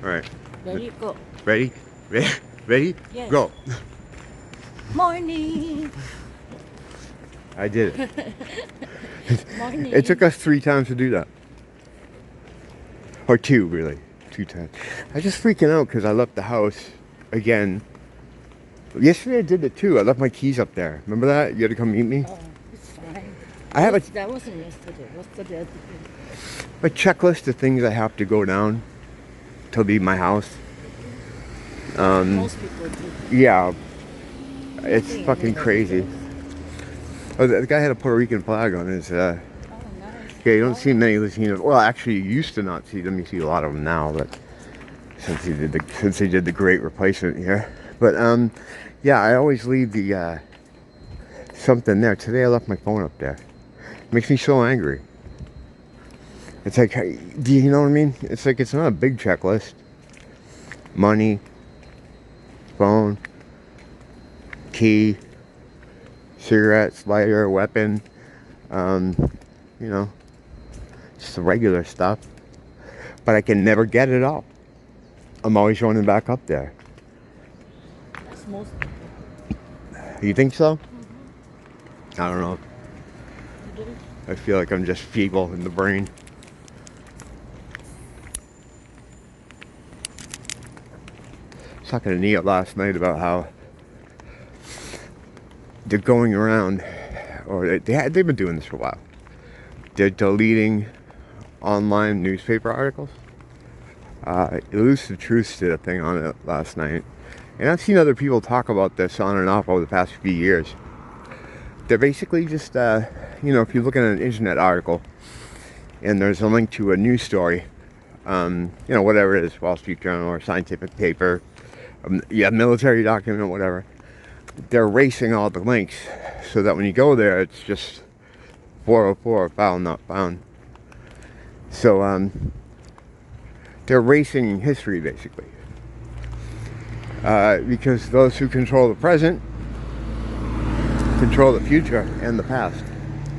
All right. Ready, go. Ready? Ready? Ready? Yes. Go. Morning. I did it. Morning. It took us 3 times to do that. Or 2, really. 2 times. I was just freaking out because I left the house again. Yesterday I did it too. I left my keys up there. Remember that? You had to come meet me? Oh, it's fine. I have That wasn't yesterday. What's the other day? a checklist of things I have to go down to leave my house. Most people do. Yeah. It's Nothing fucking anybody crazy. does. Oh, the guy had a Puerto Rican flag on his, Oh, nice. yeah, you don't see many Latinos. Well, actually, you used to not see them. You see a lot of them now, but since he did the great replacement here. But yeah, I always leave the something there. Today I left my phone up there. It makes me so angry. It's like, do you know what I mean? It's like it's not a big checklist. Money, phone, key, cigarettes, lighter, weapon. You know, just the regular stuff. But I can never get it all. I'm always running back up there. That's most people. You think so? Mm-hmm. I don't know. You do? I feel like I'm just feeble in the brain. I was talking to Nia last night about how they're going around, or they've been doing this for a while. They're deleting online newspaper articles. Elusive Truths did a thing on it last night. And I've seen other people talk about this on and off over the past few years. They're basically just, you know, if you look at an internet article and there's a link to a news story, you know, whatever it is, Wall Street Journal or scientific paper, yeah, military document, whatever, they're erasing all the links so that when you go there, it's just 404, file not found. So, they're erasing history, basically. Because those who control the present control the future and the past.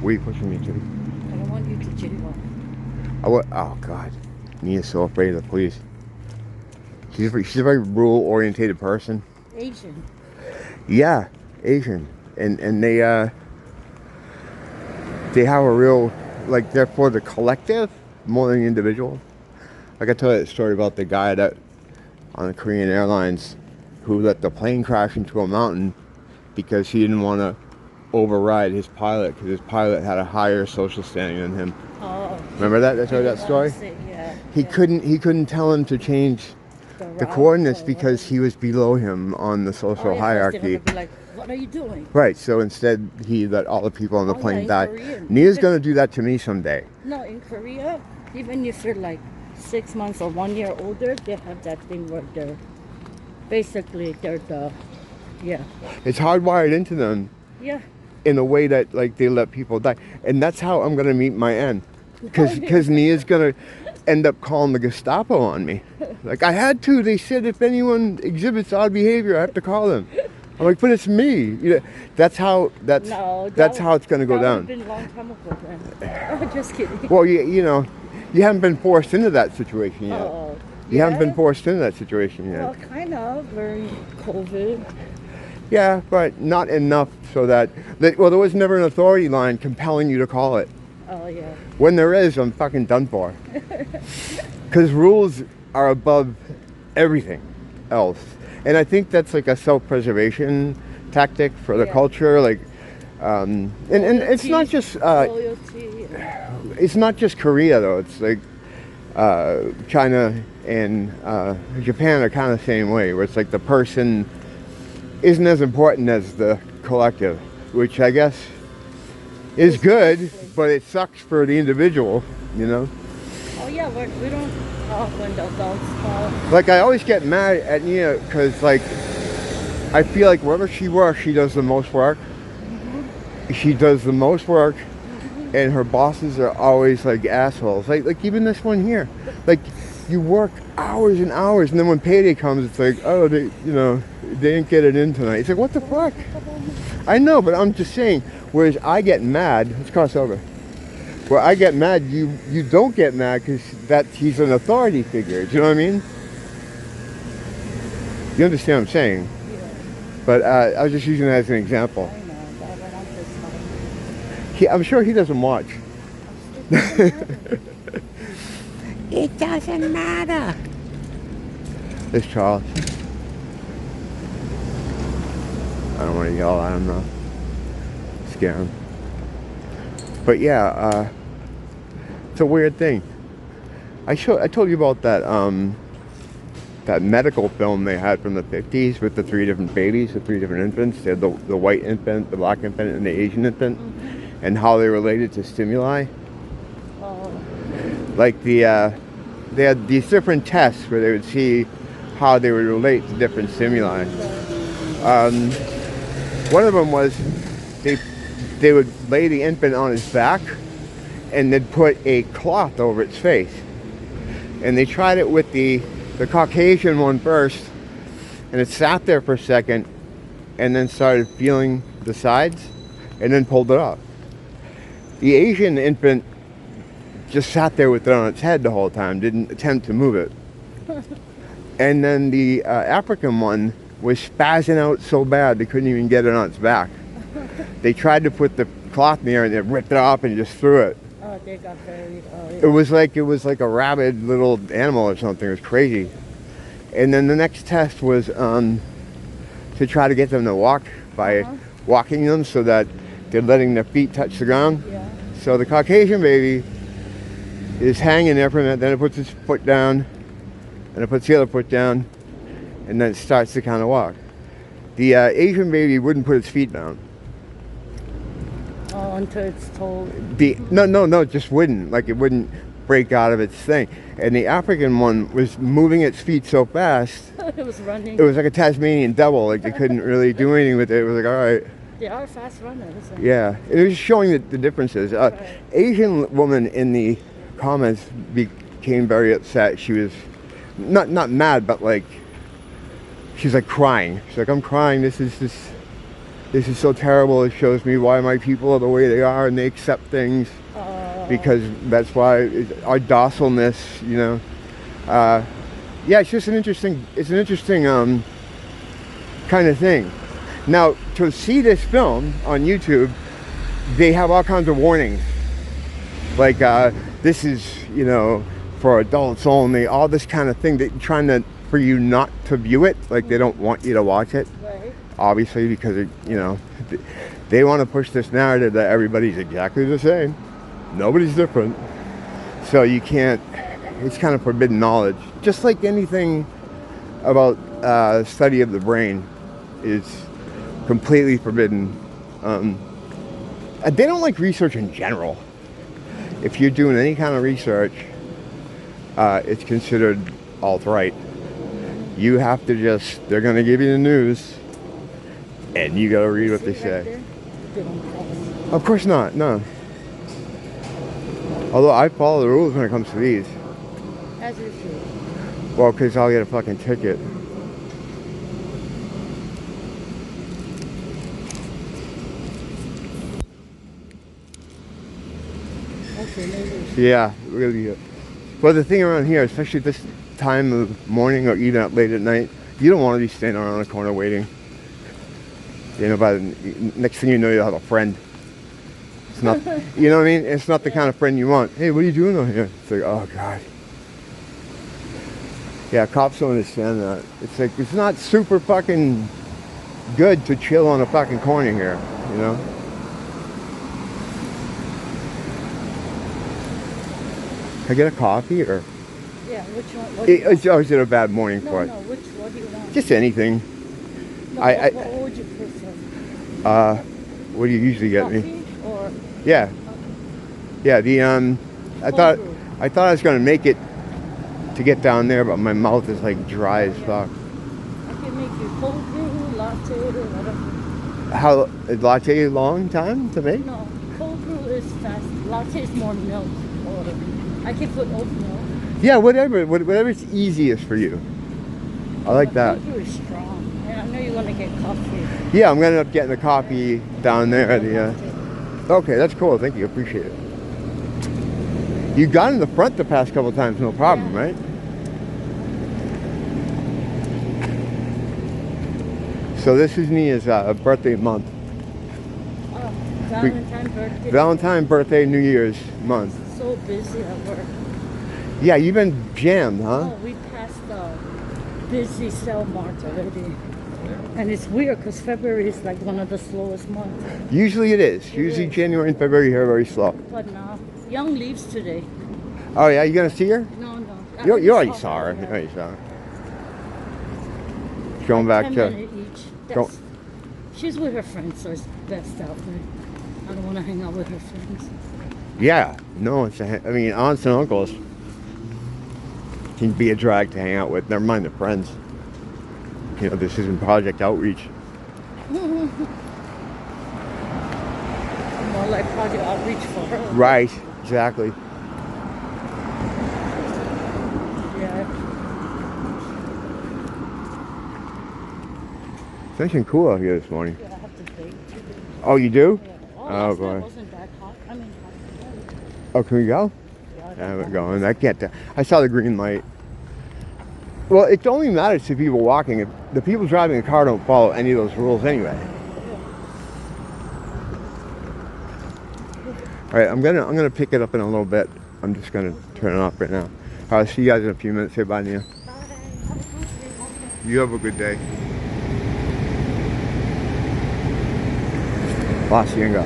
What are you pushing me to? I don't want you to jaywalk. Oh God, Nia's so afraid of the police. She's a very rule-orientated person. Asian. Yeah, Asian, and they have a real, like, they're for the collective more than the individual. Like I told you that story about the guy that on the Korean Airlines who let the plane crash into a mountain because he didn't want to override his pilot because his pilot had a higher social standing than him. Oh. Remember that? I told you that story? Yeah. He couldn't tell him to change the coordinates because he was below him on the social hierarchy. Be like, what are you doing? Right, so instead he let all the people on the plane die. Korean. Nia's gonna do that to me someday. No, in Korea, even if you're like 6 months or 1 year older, they have that thing where they're basically yeah. It's hardwired into them. Yeah. In a way that, like, they let people die, and that's how I'm gonna meet my end. Because Nia's gonna end up calling the Gestapo on me. Like, I had to. They said if anyone exhibits odd behavior, I have to call them. I'm like, but it's me. You know, that's how it's gonna go down. That would have been a long time ago then. Oh, just kidding. Well, you know, you haven't been forced into that situation yet. Oh. You haven't been forced into that situation yet. Well, kind of during COVID. Yeah, but not enough so that well, there was never an authority line compelling you to call it. Oh, yeah. When there is, I'm fucking done for. Because rules are above everything else. And I think that's like a self-preservation tactic for the culture. Like, and it's not just loyalty. It's not just Korea though. It's like China and Japan are kind of the same way, where it's like the person isn't as important as the collective, which I guess is good, but it sucks for the individual, you know? Oh yeah, we don't talk when the adults talk. Like, I always get mad at Nia because, like, I feel like wherever she works, she does the most work. Mm-hmm. She does the most work, and her bosses are always like assholes. Like even this one here. Like, you work hours and hours, and then when payday comes, it's like, oh, they didn't get it in tonight. It's like, what the fuck? I know, but I'm just saying. Whereas I get mad, let's cross over. Where I get mad, you don't get mad because he's an authority figure. Do you know what I mean? You understand what I'm saying? Yeah. But I was just using that as an example. I know, but I don't want this one. I'm sure he doesn't watch. It doesn't matter. This Charles. I don't want to yell at him though. Scare him. But yeah, it's a weird thing. I told you about that that medical film they had from the 50s with the 3 different babies, the 3 different infants. They had the white infant, the black infant, and the Asian infant, and how they related to stimuli. Oh. Like they had these different tests where they would see how they would relate to different stimuli. One of them was they would lay the infant on his back and they'd put a cloth over its face. And they tried it with the Caucasian one first, and it sat there for a second and then started feeling the sides and then pulled it up. The Asian infant just sat there with it on its head the whole time, didn't attempt to move it. And then the African one was spazzing out so bad they couldn't even get it on its back. They tried to put the cloth in the air and they ripped it off and just threw it. Oh, they got buried. Oh, yeah. It was like a rabid little animal or something. It was crazy. And then the next test was to try to get them to walk by walking them so that they're letting their feet touch the ground. Yeah. So the Caucasian baby is hanging there for a minute, then it puts its foot down, and it puts the other foot down, and then it starts to kind of walk. The Asian baby wouldn't put its feet down. Oh, until it's told. No, just wouldn't. Like it wouldn't break out of its thing. And the African one was moving its feet so fast. It was running. It was like a Tasmanian devil. Like they couldn't really do anything with it. It was like, all right. They are fast runners. Yeah, it was showing the differences. Right. Asian woman in the comments became very upset. She was not mad, but like she's like crying. She's like, I'm crying. This is so terrible. It shows me why my people are the way they are and they accept things because that's why our docileness, you know. Yeah, it's just an interesting kind of thing. Now, to see this film on YouTube, they have all kinds of warnings. Like, this is, you know, for adults only, all this kind of thing. They're trying for you not to view it. Like, they don't want you to watch it. Right. Obviously, because, you know, they want to push this narrative that everybody's exactly the same. Nobody's different. So you can't, it's kind of forbidden knowledge. Just like anything about study of the brain is completely forbidden. They don't like research in general. If you're doing any kind of research, it's considered alt-right. You have to just, they're going to give you the news, and you got to read what they say. Of course not, no. Although I follow the rules when it comes to these. As you should. Well, because I'll get a fucking ticket. Yeah, really good. Well, the thing around here, especially this time of morning or even late at night, you don't want to be standing around a corner waiting. You know, by the next thing you know, you'll have a friend. It's not, you know what I mean? It's not the kind of friend you want. Hey, what are you doing over here? It's like, oh God. Yeah, cops don't understand that. It's like, it's not super fucking good to chill on a fucking corner here, you know? Can I get a coffee or? Yeah, which one? Is it a bad morning for it? No, what do you want? Just anything. No, what would you prefer? What do you usually get Coffee me? Or? Yeah. Yeah, I thought I was gonna make it to get down there, but my mouth is like dry as fuck. I can make you cold brew, latte, or whatever. How, a latte long time to make? No, cold brew is fast. Latte is more milk. Or I can put oat milk. Yeah, whatever's easiest for you. I like that. Cold brew is strong. And I know you want to get coffee. Yeah, I'm gonna end up getting the coffee down there at the. Okay, that's cool. Thank you. Appreciate it. You got in the front the past couple times, no problem, right? So this is Nia's birthday month. Oh, Valentine's birthday. Valentine, birthday, New Year's month. So busy at work. Yeah, you've been jammed, huh? Oh, we passed the busy sale mark already. And it's weird because February is like one of the slowest months. Usually it is. Usually is. January and February here are very slow. But now, Young leaves today. Oh yeah, you gonna see her? No, no. You already saw her. You Yeah. already saw her. Going back 10 to. minutes each. Go- She's with her friends, so it's best out there. I don't want to hang out with her friends. Yeah, no, I mean, aunts and uncles can be a drag to hang out with. Never mind the friends. You know, this isn't Project Outreach. More like Project Outreach for her. Right, exactly. Yeah. It's nice and cool out here this morning. Yeah, I have to bake today. Oh, you do? Yeah. Oh, Last night boy. wasn't that hot. I mean, hot. Oh, can we go? Yeah, Yeah, we're going. I can't tell. I saw the green light. Well, it only matters to people walking. If the people driving the car don't follow any of those rules anyway. All right, I'm gonna pick it up in a little bit. I'm just gonna turn it off right now. I'll see you guys in a few minutes. Say bye, Nia. You have a good day. Blasienga.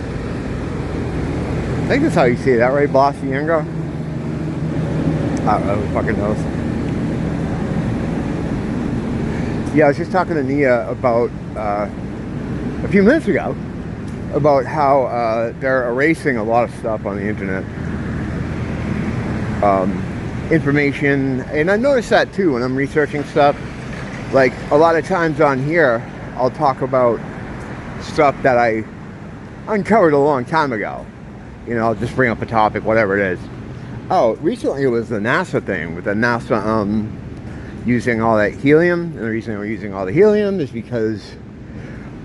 I think that's how you say that, right? Blasienga? I don't know, who fucking knows. Yeah, I was just talking to Nia about a few minutes ago about how they're erasing a lot of stuff on the internet. Information, and I noticed that too when I'm researching stuff. Like a lot of times on here, I'll talk about stuff that I uncovered a long time ago. You know, I'll just bring up a topic, whatever it is. Oh, recently it was the NASA thing with the NASA using all that helium, and the reason they're using all the helium is because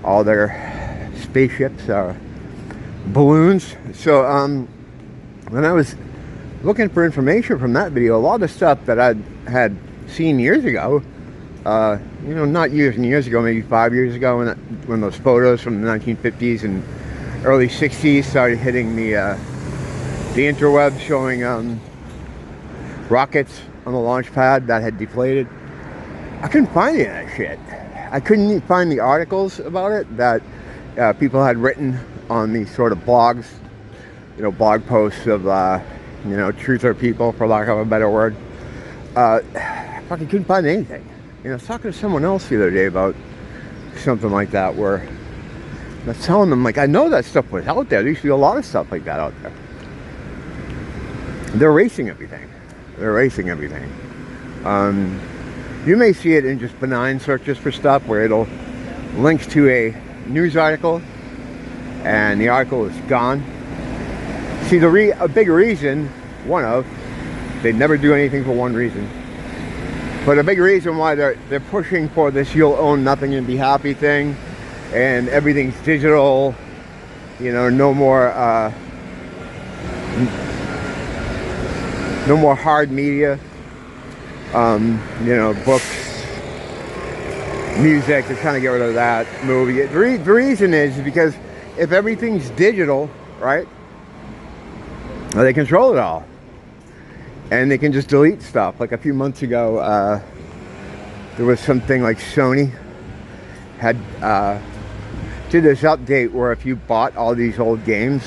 all their spaceships are balloons. So when I was looking for information from that video, a lot of stuff that I had seen years ago, you know, not years and years ago, maybe 5 years ago, when those photos from the 1950s and early 60s started hitting the interweb, showing rockets on the launch pad that had deflated. I couldn't find any of that shit. I couldn't even find the articles about it that people had written on these sort of blogs, you know, blog posts of, you know, truther people, for lack of a better word. I fucking couldn't find anything. You know, I was talking to someone else the other day about something like that, where I was telling them, like, I know that stuff was out there. There used to be a lot of stuff like that out there. They're erasing everything. They're erasing everything. You may see it in just benign searches for stuff where it'll link to a news article and the article is gone. See, a big reason, they never do anything for one reason. But a big reason why they're pushing for this "you'll own nothing and be happy" thing, and everything's digital, you know, no more hard media, you know, books, music. They're trying to get rid of that. Movie. The reason is because if everything's digital, right, well, they control it all, and they can just delete stuff. Like a few months ago, there was something like Sony had did this update where if you bought all these old games,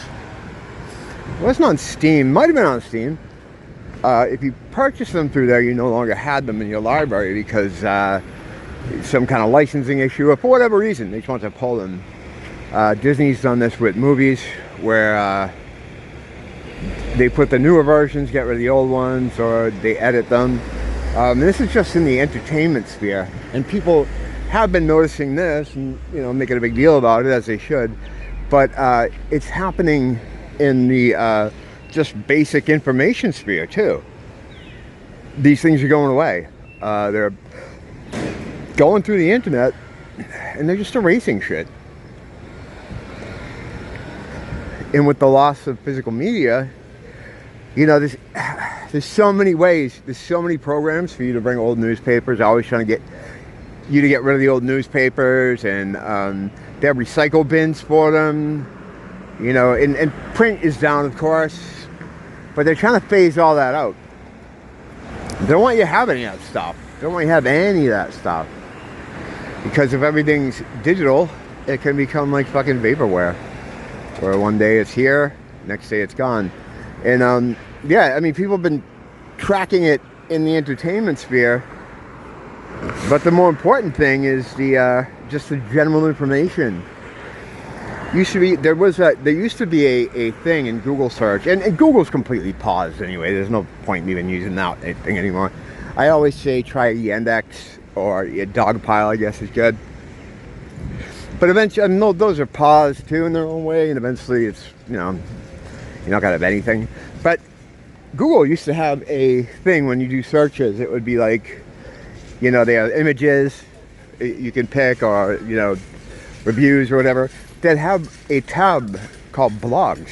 it wasn't on Steam, might have been on Steam. If you purchased them through there, you no longer had them in your library because some kind of licensing issue, or for whatever reason, they just want to pull them. Disney's done this with movies where they put the newer versions, get rid of the old ones, or they edit them. This is just in the entertainment sphere, and people have been noticing this and, you know, making a big deal about it, as they should. But it's happening in the just basic information sphere too. These things are going away. They're going through the internet and they're just erasing shit. And with the loss of physical media, you know, there's so many ways, there's so many programs for you to bring old newspapers. I'm always trying to get you to get rid of the old newspapers, and they have recycle bins for them. You know, and print is down, of course, but they're trying to phase all that out. They don't want you to have any of that stuff. They don't want you to have any of that stuff. Because if everything's digital, it can become like fucking vaporware. Where one day it's here, next day it's gone. And yeah, I mean, people have been tracking it in the entertainment sphere. But the more important thing is the just the general information. There used to be a thing in Google search, and Google's completely paused anyway. There's no point in even using that thing anymore. I always say try Yandex or Dogpile, I guess is good. But eventually, I mean, those are paused too in their own way, and eventually it's, you know, you're not gonna have anything. But Google used to have a thing when you do searches. It would be like, you know, they have images you can pick, or, you know, reviews or whatever. They'd have a tab called blogs,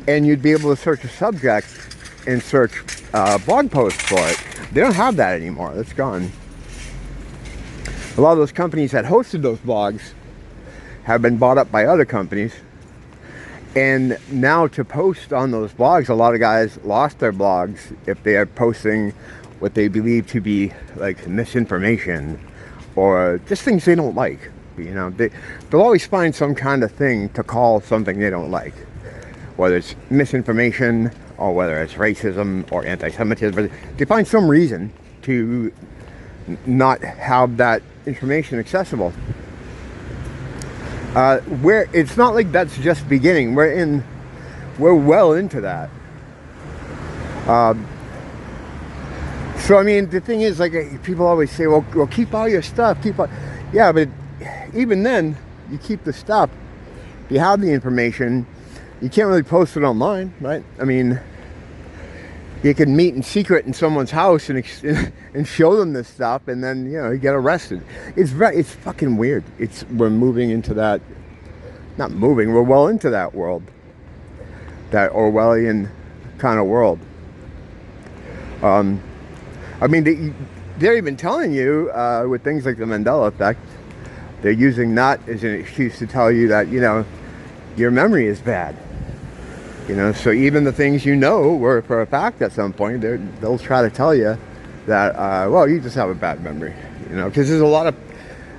and you'd be able to search a subject and search blog posts for it. They don't have that anymore. That's gone. A lot of those companies that hosted those blogs have been bought up by other companies, and now to post on those blogs, a lot of guys lost their blogs if they are posting what they believe to be like misinformation or just things they don't like. You know, they'll always find some kind of thing to call something they don't like, whether it's misinformation or whether it's racism or anti-Semitism. They find some reason to not have that information accessible. Where it's not like that's just beginning. We're well into that. So I mean, the thing is, like, people always say, well keep all your stuff, yeah, but even then, you keep the stuff. If you have the information, you can't really post it online, right? I mean, you can meet in secret in someone's house and show them this stuff, and then, you know, you get arrested. It's fucking weird. We're moving into that. Not moving. We're well into that world. That Orwellian kind of world. I mean, they're even telling you with things like the Mandela effect. They're using that as an excuse to tell you that, you know, your memory is bad. You know, so even the things you know were for a fact at some point, they'll try to tell you that, well, you just have a bad memory. You know, because there's a lot of,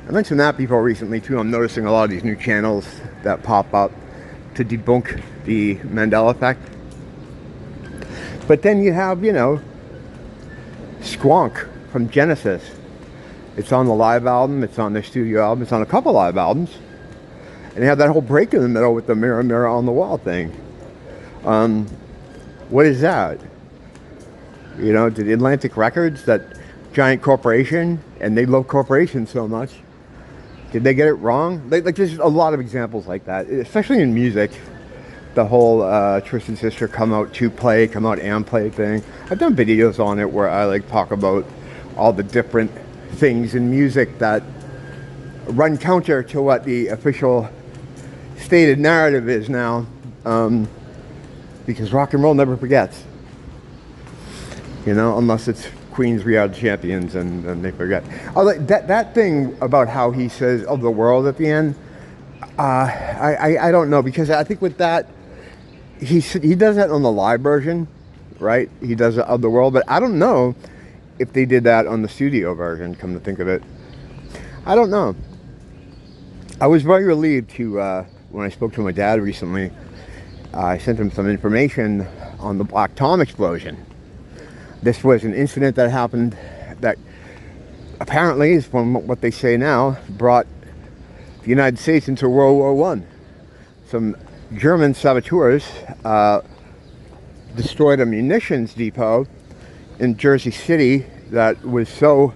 I mentioned that before recently too. I'm noticing a lot of these new channels that pop up to debunk the Mandela effect. But then you have, you know, Squonk from Genesis. It's on the live album, it's on their studio album, it's on a couple live albums. And they have that whole break in the middle with the mirror, mirror on the wall thing. What is that? You know, did Atlantic Records, that giant corporation, and they love corporations so much, did they get it wrong? Like there's a lot of examples like that, especially in music. The whole Tristan Sister come out and play thing. I've done videos on it where I like talk about all the different things in music that run counter to what the official stated narrative is now, because rock and roll never forgets, you know, unless it's Queen's reality champions, and they forget. That thing about how he says of the world at the end, I don't know, because I think with that he does that on the live version, right? He does it of the world, but I don't know if they did that on the studio version, come to think of it. I don't know. I was very relieved to, when I spoke to my dad recently, I sent him some information on the Black Tom explosion. This was an incident that happened that apparently, from what they say now, brought the United States into World War I. Some German saboteurs destroyed a munitions depot in Jersey City that was so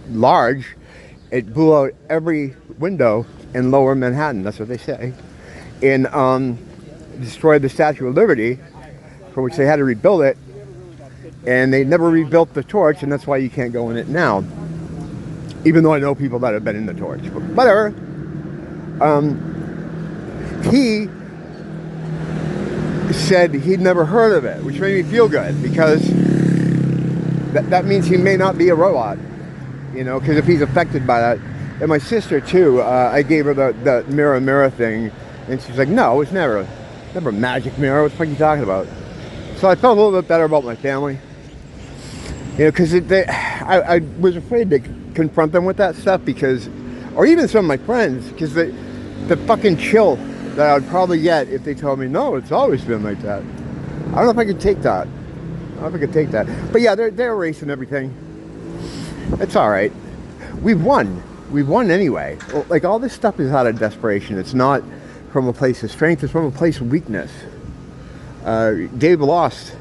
large, it blew out every window in lower Manhattan, that's what they say, and destroyed the Statue of Liberty, for which they had to rebuild it, and they never rebuilt the torch, and that's why you can't go in it now, even though I know people that have been in the torch, but whatever. He said he'd never heard of it, which made me feel good, because that means he may not be a robot, you know, because if he's affected by that. And my sister too, I gave her the mirror thing, and she's like, no, it's never a magic mirror. What the fuck are you talking about? So I felt a little bit better about my family, you know, because I was afraid to confront them with that stuff, because, or even some of my friends, because the fucking chill that I would probably get if they told me, no, it's always been like that. I don't know if I could take that. But yeah, they're erasing everything. It's all right. We've won. We've won anyway. Like, all this stuff is out of desperation. It's not from a place of strength. It's from a place of weakness. They've lost.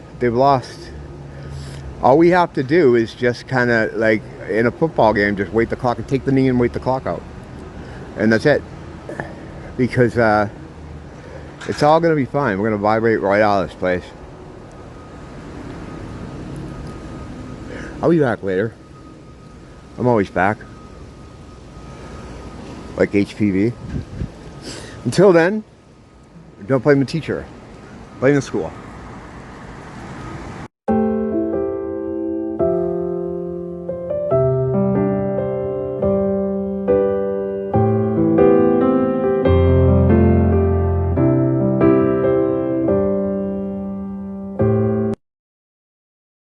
All we have to do is just kind of, like in a football game, just wait the clock and take the knee and wait the clock out. And that's it. Because it's all going to be fine. We're going to vibrate right out of this place. I'll be back later. I'm always back. Like HPV. Until then, don't blame the teacher. Blame the school.